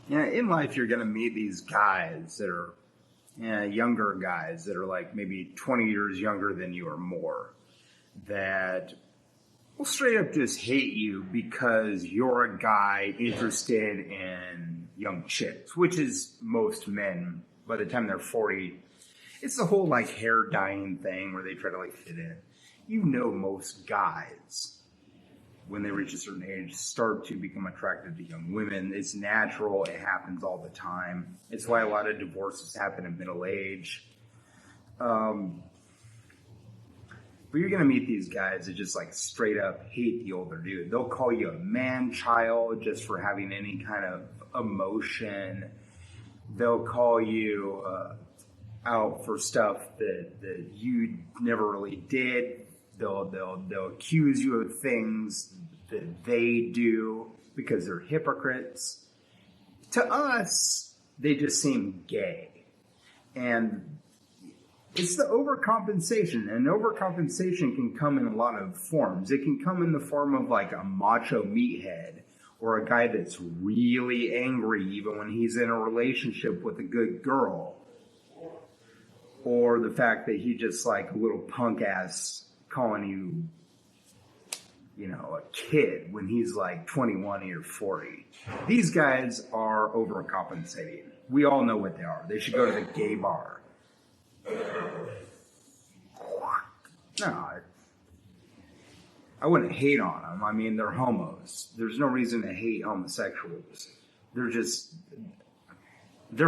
Yeah, in life you're gonna meet these guys that are younger guys that are like maybe 20 years younger than you or more that will straight up just hate you because you're a guy interested in young chicks, which is most men by the time they're 40. It's the whole like hair dyeing thing where they try to like fit in. You know, most guys when they reach a certain age start to become attracted to young women. It's natural. It happens all the time. It's why a lot of divorces happen in middle age. But you're going to meet these guys that just like straight up hate the older dude. They'll call you a man child just for having any kind of emotion. They'll call you out for stuff that you never really did. They'll accuse you of things that they do because they're hypocrites. To us, they just seem gay. And it's the overcompensation, and overcompensation can come in a lot of forms. It can come in the form of like a macho meathead, or a guy that's really angry even when he's in a relationship with a good girl, or the fact that he just like a little punk ass calling you, you know, a kid when he's like 21 or 40. These guys are overcompensating. We all know what they are. They should go to the gay bar. No, I wouldn't hate on them. I mean, they're homos. There's no reason to hate homosexuals. They're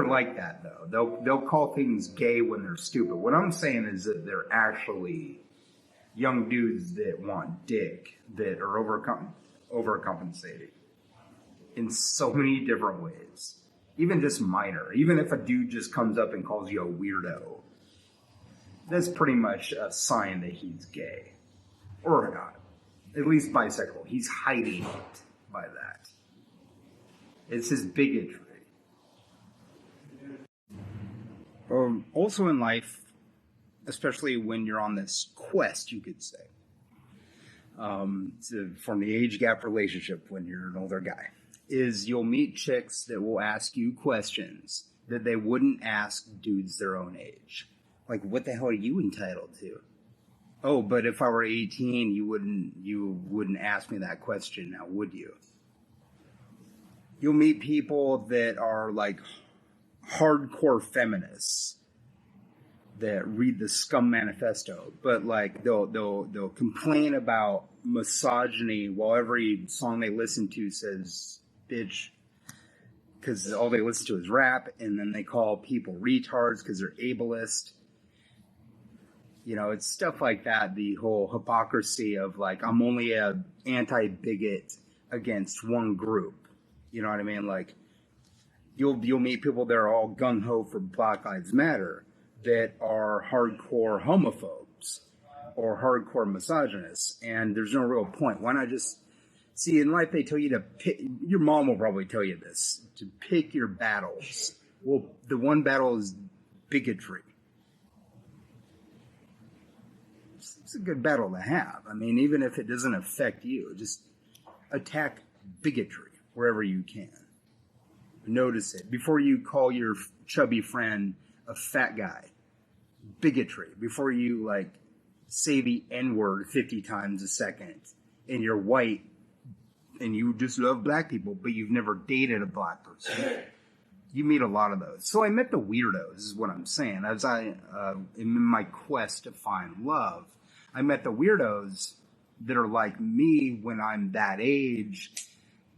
like that though. They'll call things gay when they're stupid. What I'm saying is that they're actually young dudes that want dick, that are overcompensating in so many different ways. Even just minor. Even if a dude just comes up and calls you a weirdo, that's pretty much a sign that he's gay. Or not. At least bisexual. He's hiding it by that. It's his bigotry. Also in life, especially when you're on this quest, you could say, to form the age gap relationship when you're an older guy, is you'll meet chicks that will ask you questions that they wouldn't ask dudes their own age. Like, what the hell are you entitled to? Oh, but if I were 18, you wouldn't ask me that question now, would you? You'll meet people that are like hardcore feminists that read the Scum Manifesto, but like they'll complain about misogyny while every song they listen to says bitch, because all they listen to is rap, and then they call people retards because they're ableist. You know, it's stuff like that, the whole hypocrisy of like, I'm only a anti-bigot against one group. You know what I mean? Like, you'll meet people that are all gung-ho for Black Lives Matter that are hardcore homophobes or hardcore misogynists, and there's no real point. Why not just... See, in life they tell you to pick... Your mom will probably tell you this, to pick your battles. Well, the one battle is bigotry. It's a good battle to have. I mean, even if it doesn't affect you, just attack bigotry wherever you can. Notice it. Before you call your chubby friend a fat guy, bigotry. Before you, like, say the N-word 50 times a second, and you're white, and you just love black people, but you've never dated a black person. You meet a lot of those. So I met the weirdos, is what I'm saying. As I, in my quest to find love, I met the weirdos that are like me when I'm that age.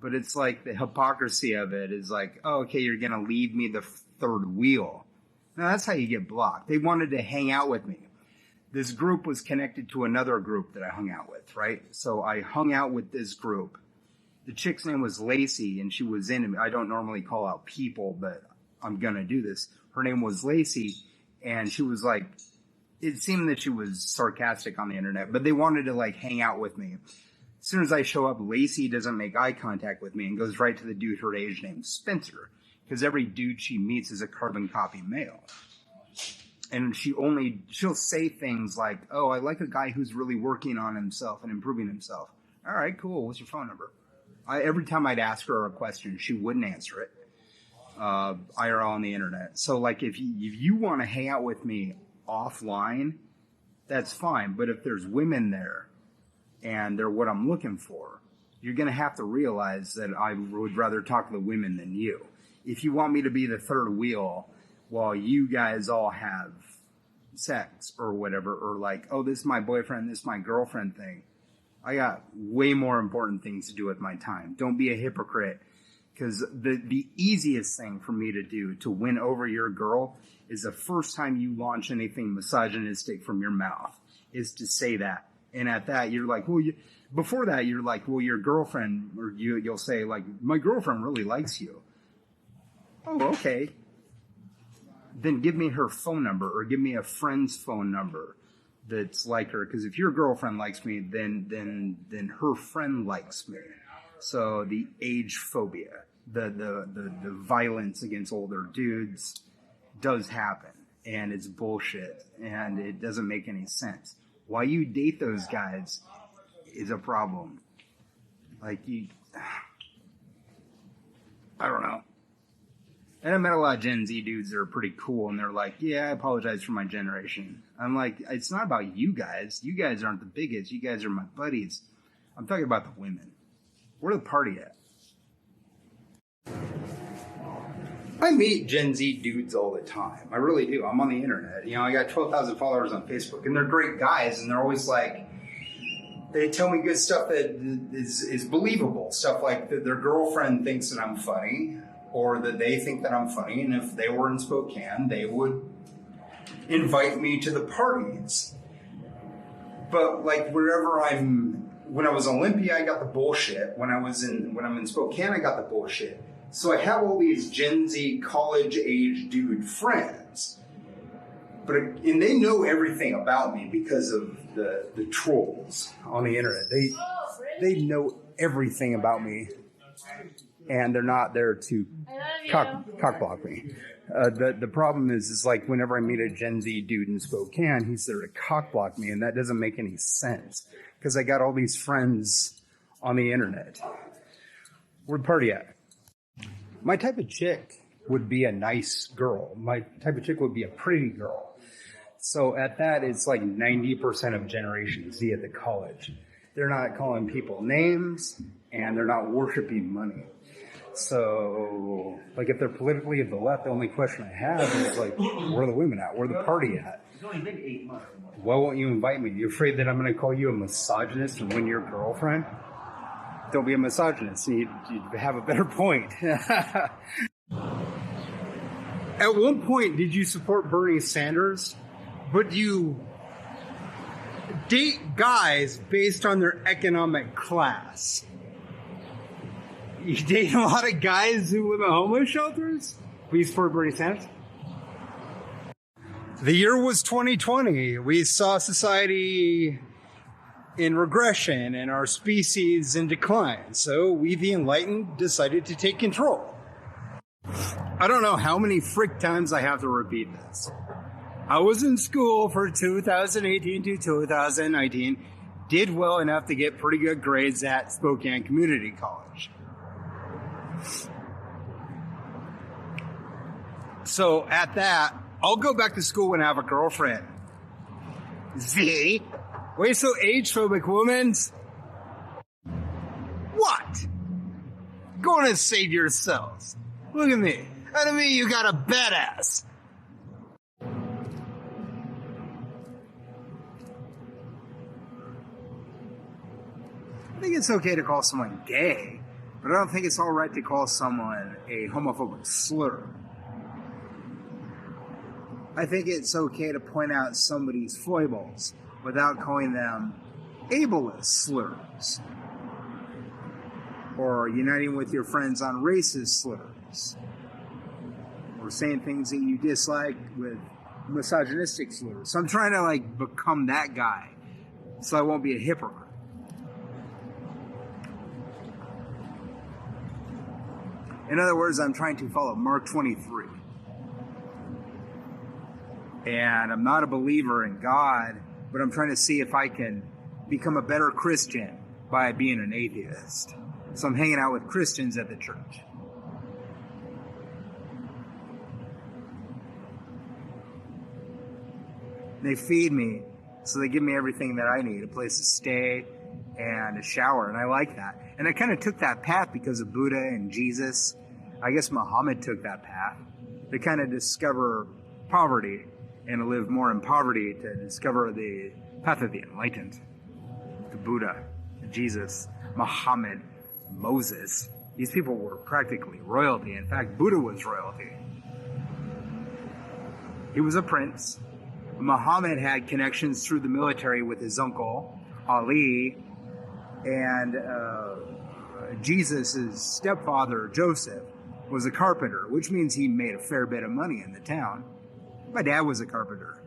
But it's like the hypocrisy of it is like, oh, okay, you're going to leave me the third wheel. Now, that's how you get blocked. They wanted to hang out with me. This group was connected to another group that I hung out with, right? So I hung out with this group. The chick's name was Lacey, and she was in it. I don't normally call out people, but I'm going to do this. Her name was Lacey, and she was like, it seemed that she was sarcastic on the internet, but they wanted to like hang out with me. As soon as I show up, Lacey doesn't make eye contact with me and goes right to the dude her age named Spencer, because every dude she meets is a carbon copy male. And she'll say things like, oh, I like a guy who's really working on himself and improving himself. All right, cool. What's your phone number? Every time I'd ask her a question, she wouldn't answer it. IRL on the internet. So like if you want to hang out with me offline, that's fine. But if there's women there and they're what I'm looking for, you're going to have to realize that I would rather talk to the women than you. If you want me to be the third wheel while you guys all have sex or whatever, or like, oh, this is my boyfriend, this is my girlfriend thing, I got way more important things to do with my time. Don't be a hypocrite. Because the easiest thing for me to do to win over your girl is the first time you launch anything misogynistic from your mouth is to say that. And at that, you're like, well, before that, you're like, well, your girlfriend, or you'll say like, my girlfriend really likes you. Oh, okay. Then give me her phone number or give me a friend's phone number that's like her. Because if your girlfriend likes me, then her friend likes me. So the age phobia, the violence against older dudes does happen, and it's bullshit, and it doesn't make any sense. Why you date those guys is a problem. Like I don't know. And I met a lot of Gen Z dudes that are pretty cool, and they're like, yeah, I apologize for my generation. I'm like, it's not about you guys. You guys aren't the biggest. You guys are my buddies. I'm talking about the women. Where the party at? I meet Gen Z dudes all the time. I really do. I'm on the internet. You know, I got 12,000 followers on Facebook, and they're great guys, and they're always like, they tell me good stuff that is believable. Stuff like that their girlfriend thinks that I'm funny, or that they think that I'm funny, and if they were in Spokane, they would invite me to the parties. But like wherever when I was in Olympia, I got the bullshit. When I'm in Spokane, I got the bullshit. So I have all these Gen Z college age dude friends, and they know everything about me because of the trolls on the internet. They know everything about me, and they're not there to cock block me. The problem is like whenever I meet a Gen Z dude in Spokane, he's there to cock block me, and that doesn't make any sense because I got all these friends on the internet. Where'd the party at? My type of chick would be a nice girl. My type of chick would be a pretty girl. So at that, it's like 90% of Generation Z at the college. They're not calling people names, and they're not worshiping money. So, like, if they're politically of the left, the only question I have is, like, where are the women at? Where the party at? It's only been 8 months. Why won't you invite me? You afraid that I'm going to call you a misogynist and win your girlfriend? Don't be a misogynist. You have a better point. At one point, did you support Bernie Sanders? But you date guys based on their economic class. You date a lot of guys who live in homeless shelters? But you support Bernie Sanders? The year was 2020. We saw society in regression and our species in decline. So we, the enlightened, decided to take control. I don't know how many frick times I have to repeat this. I was in school for 2018 to 2019, did well enough to get pretty good grades at Spokane Community College. So at that, I'll go back to school when I have a girlfriend. Z? Wait, so age-phobic women's? What? Go on and save yourselves. Look at me. Out of me, you got a badass. I think it's okay to call someone gay, but I don't think it's all right to call someone a homophobic slur. I think it's okay to point out somebody's foibles without calling them ableist slurs. Or uniting with your friends on racist slurs. Or saying things that you dislike with misogynistic slurs. So I'm trying to become that guy so I won't be a hypocrite. In other words, I'm trying to follow Mark 23. And I'm not a believer in God, but I'm trying to see if I can become a better Christian by being an atheist. So I'm hanging out with Christians at the church. They feed me, so they give me everything that I need, a place to stay and a shower, and I like that. And I kind of took that path because of Buddha and Jesus. I guess Muhammad took that path to kind of discover poverty and to live more in poverty, to discover the path of the enlightened. The Buddha, Jesus, Muhammad, Moses. These people were practically royalty. In fact, Buddha was royalty. He was a prince. Muhammad had connections through the military with his uncle, Ali, and Jesus' stepfather, Joseph, was a carpenter, which means he made a fair bit of money in the town. My dad was a carpenter.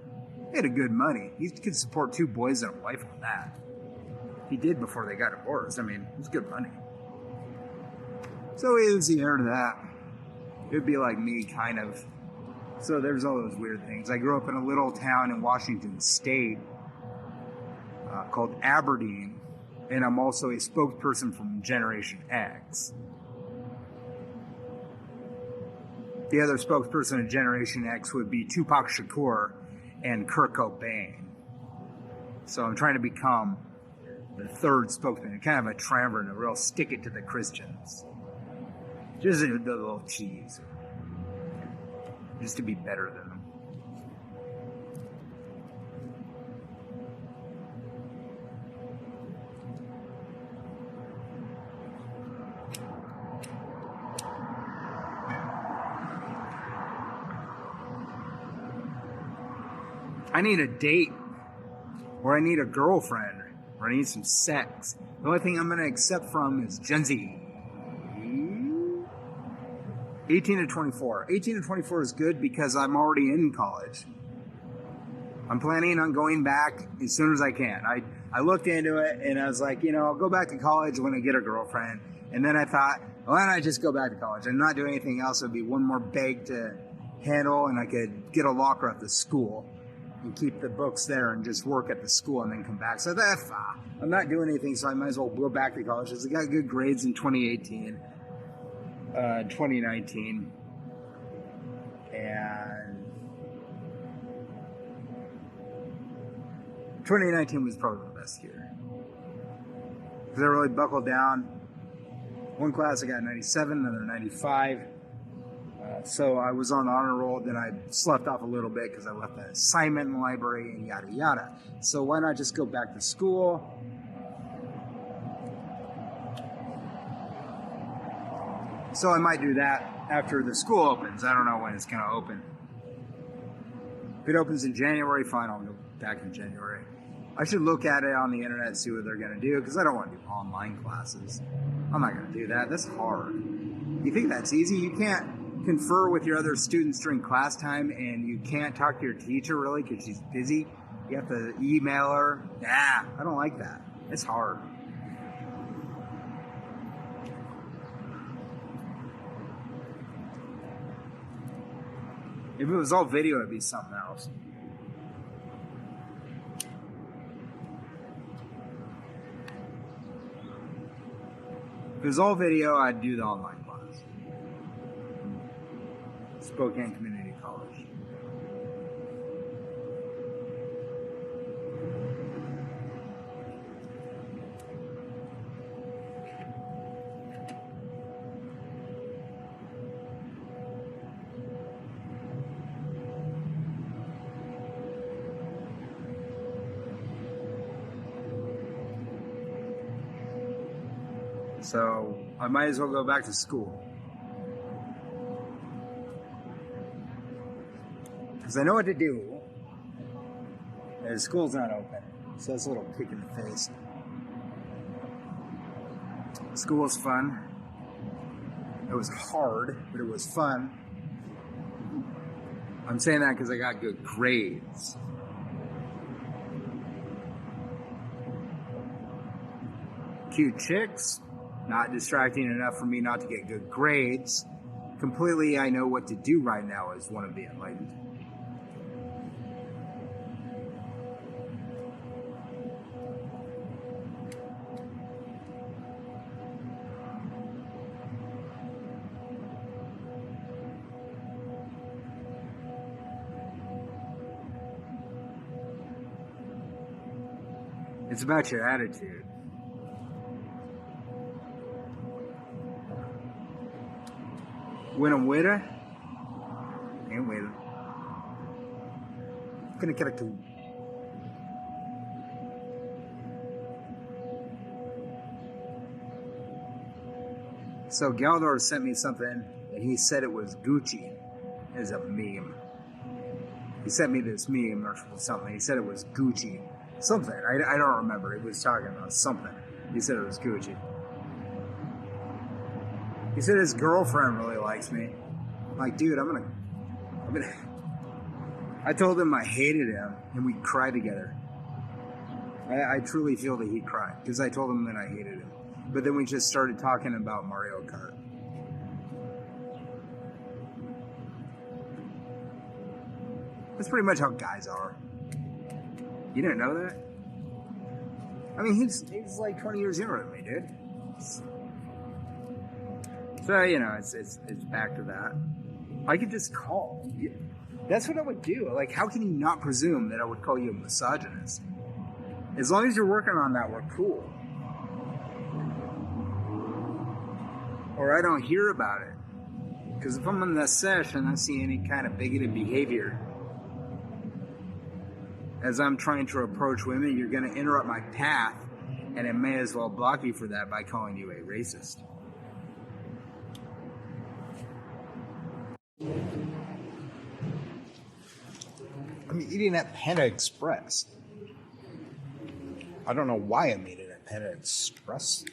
He had a good money. He could support 2 boys and a wife on that. He did before they got divorced. I mean, it was good money. So he was the heir to that. It would be like me, kind of. So there's all those weird things. I grew up in a little town in Washington State called Aberdeen, and I'm also a spokesperson from Generation X. The other spokesperson of Generation X would be Tupac Shakur and Kurt Cobain. So I'm trying to become the 3rd spokesman, kind of a triumvirate, a real stick it to the Christians. Just a little cheese. Just to be better than them. I need a date, or I need a girlfriend, or I need some sex. The only thing I'm going to accept from is Gen Z. 18 to 24. 18 to 24 is good because I'm already in college. I'm planning on going back as soon as I can. I looked into it and I was like, I'll go back to college when I get a girlfriend. And then I thought, why don't I just go back to college and not do anything else? It would be one more bag to handle, and I could get a locker at the school and keep the books there and just work at the school and then come back. So that's I'm not doing anything, so I might as well go back to college. I got good grades in 2018. 2019, and 2019 was probably the best year because I really buckled down. One class I got 97, another 95, so I was on the honor roll. Then I slept off a little bit because I left an assignment in the library and yada yada. So why not just go back to school? So I might do that after the school opens. I don't know when it's going to open. If it opens in January, fine, I'll go back in January. I should look at it on the internet and see what they're going to do, because I don't want to do online classes. I'm not going to do that. That's hard. You think that's easy? You can't confer with your other students during class time, and you can't talk to your teacher, really, because she's busy. You have to email her. Nah, I don't like that. It's hard. If it was all video, it'd be something else. If it was all video, I'd do the online class. Spokane Community College. So I might as well go back to school. Because I know what to do. And school's not open. So it's a little kick in the face. School was fun. It was hard, but it was fun. I'm saying that because I got good grades. Cute chicks. Not distracting enough for me not to get good grades. Completely, I know what to do right now as one of the enlightened. It's about your attitude. When I'm with her, ain't with her. Gonna get a cool. So Galdor sent me something, and he said it was Gucci. As a meme. He sent me this meme or something. He said it was Gucci. Something. I don't remember. He was talking about something. He said it was Gucci. He said his girlfriend really likes me. I'm like, dude, I'm gonna... I told him I hated him, and we'd cry together. I truly feel that he'd cry, because I told him that I hated him. But then we just started talking about Mario Kart. That's pretty much how guys are. You didn't know that? I mean, he's like 20 years younger than me, dude. So, you know, it's back to that. I could just call. That's what I would do. Like, how can you not presume that I would call you a misogynist? As long as you're working on that, we're cool. Or I don't hear about it. Because if I'm in that session, I see any kind of bigoted behavior. As I'm trying to approach women, you're going to interrupt my path, and it may as well block you for that by calling you a racist. I'm eating at Panda Express. I don't know why I'm eating at Panda Express,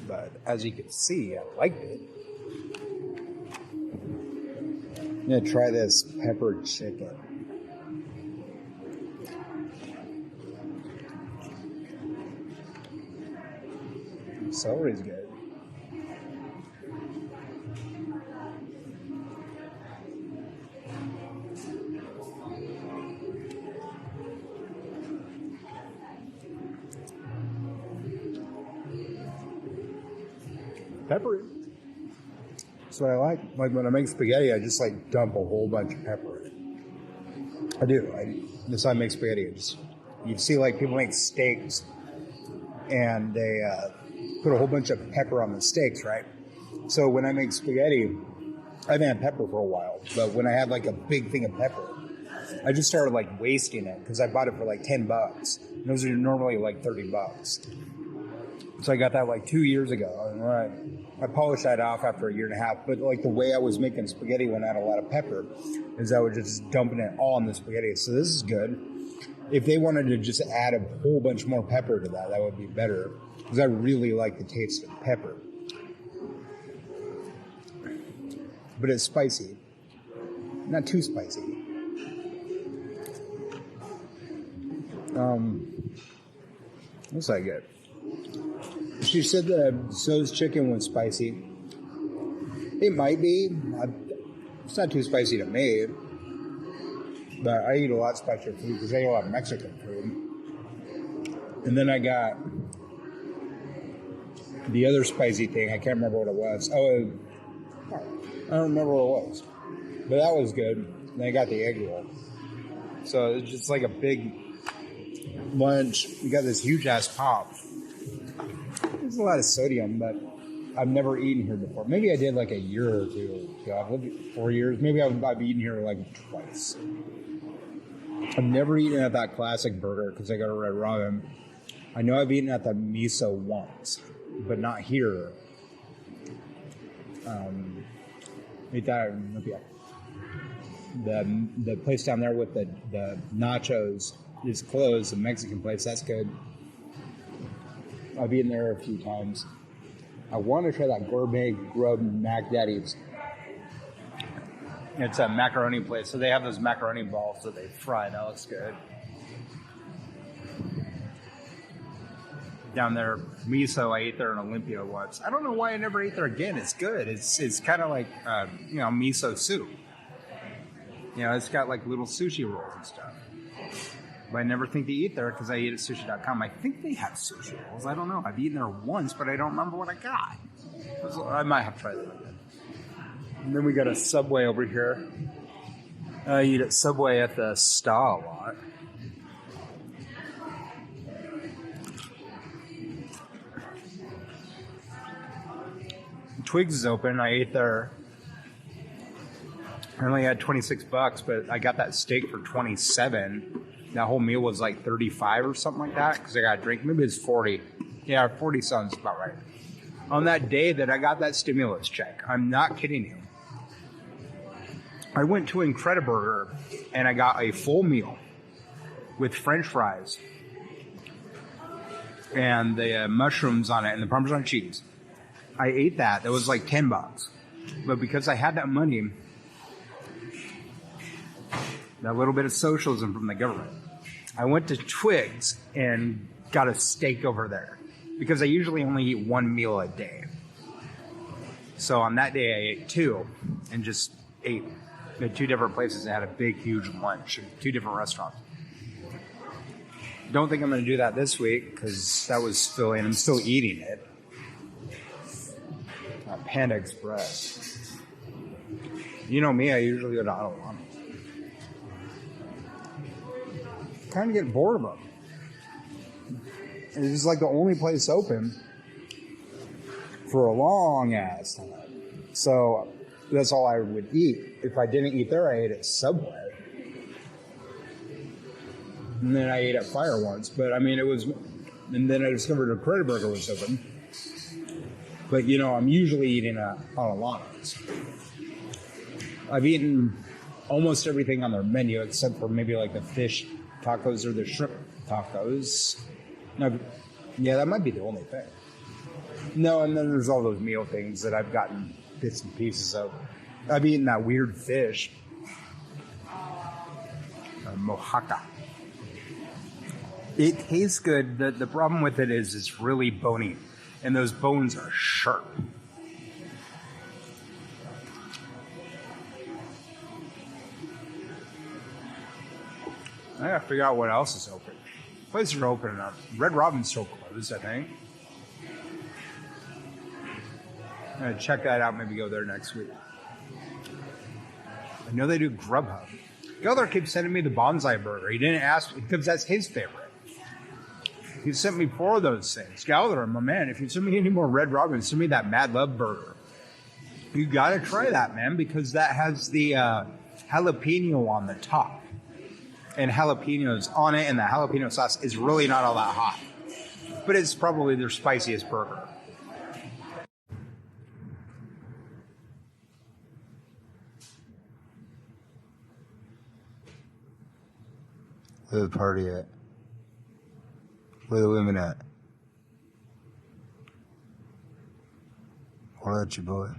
but as you can see, I liked it. I'm going to try this pepper chicken. Celery's good. Pepper. That's what I like. Like when I make spaghetti, I just like dump a whole bunch of pepper in it. I do. That's how I make spaghetti. You see like people make steaks and they put a whole bunch of pepper on the steaks, right? So when I make spaghetti, I haven't had pepper for a while, but when I had like a big thing of pepper, I just started like wasting it because I bought it for like $10. And those are normally like $30. So I got that like 2 years ago. And I polished that off after a year and a half. But like the way I was making spaghetti when I had a lot of pepper is I was just dumping it all in the spaghetti. So this is good. If they wanted to just add a whole bunch more pepper to that, that would be better. Because I really like the taste of pepper. But it's spicy. Not too spicy. What's that good? She said that So's chicken was spicy. It might be. It's not too spicy to me. But I eat a lot spicier food because I eat a lot of Mexican food. And then I got the other spicy thing. I can't remember what it was. Oh, I don't remember what it was. But that was good. And then I got the egg roll. So it's just like a big lunch. We got this huge ass pop. There's a lot of sodium, but I've never eaten here before. Maybe I did like a year or two ago. I've lived here 4 years. Maybe I've eaten here like twice. I've never eaten at that classic burger because I got a Red Robin. I know I've eaten at the miso once, but not here. Ate that the place down there with the nachos is closed. The Mexican place, that's good. I've eaten there a few times. I want to try that gourmet grub Mac Daddy's. It's a macaroni place, so they have those macaroni balls that they fry. That looks good. Down there, miso, I ate there in Olympia once. I don't know why I never ate there again. It's good. It's kind of like miso soup. It's got like little sushi rolls and stuff. But I never think to eat there because I eat at sushi.com. I think they have sushi rolls. I don't know. I've eaten there once, but I don't remember what I got. I might have tried that again. And then we got a Subway over here. I eat at Subway at the Star a lot. Twigs is open. I ate there. I only had $26, but I got that steak for $27. That whole meal was like $35 or something like that because I got a drink. Maybe it's $40. Yeah, 40 sounds about right. On that day that I got that stimulus check, I'm not kidding you. I went to Incrediburger and I got a full meal with French fries and the mushrooms on it and the Parmesan cheese. I ate that. That was like $10. But because I had that money, that little bit of socialism from the government, I went to Twigs and got a steak over there because I usually only eat one meal a day. So on that day, I ate two and just ate at two different places and had a big, huge lunch at two different restaurants. Don't think I'm going to do that this week because that was filling. I'm still eating it. Panda Express. You know me, I usually go to Ottawa. Kind of get bored of them. It's like the only place open for a long ass time. So that's all I would eat. If I didn't eat there, I ate at Subway. And then I ate at Fire once. But I mean, it was... And then I discovered a Incrediburger was open. But, you know, I'm usually eating at Alana's. I've eaten almost everything on their menu except for maybe like the fish tacos or the shrimp tacos. No, yeah, that might be the only thing. No, and then there's all those meal things that I've gotten bits and pieces of. I've eaten that weird fish. Mojaca. It tastes good. The problem with it is it's really bony. And those bones are sharp. I gotta figure out what else is open. Places are open enough. Red Robin's still closed, I think. I'm gonna check that out, maybe go there next week. I know they do Grubhub. Gelder keeps sending me the bonsai burger. He didn't ask because that's his favorite. He sent me 4 of those things. Gelder, my man, if you send me any more Red Robin, send me that Mad Love burger. You gotta try that, man, because that has the jalapeno on the top. And jalapenos on it, and the jalapeno sauce is really not all that hot. But it's probably their spiciest burger. Where the party at? Where the women at? What at you, boy?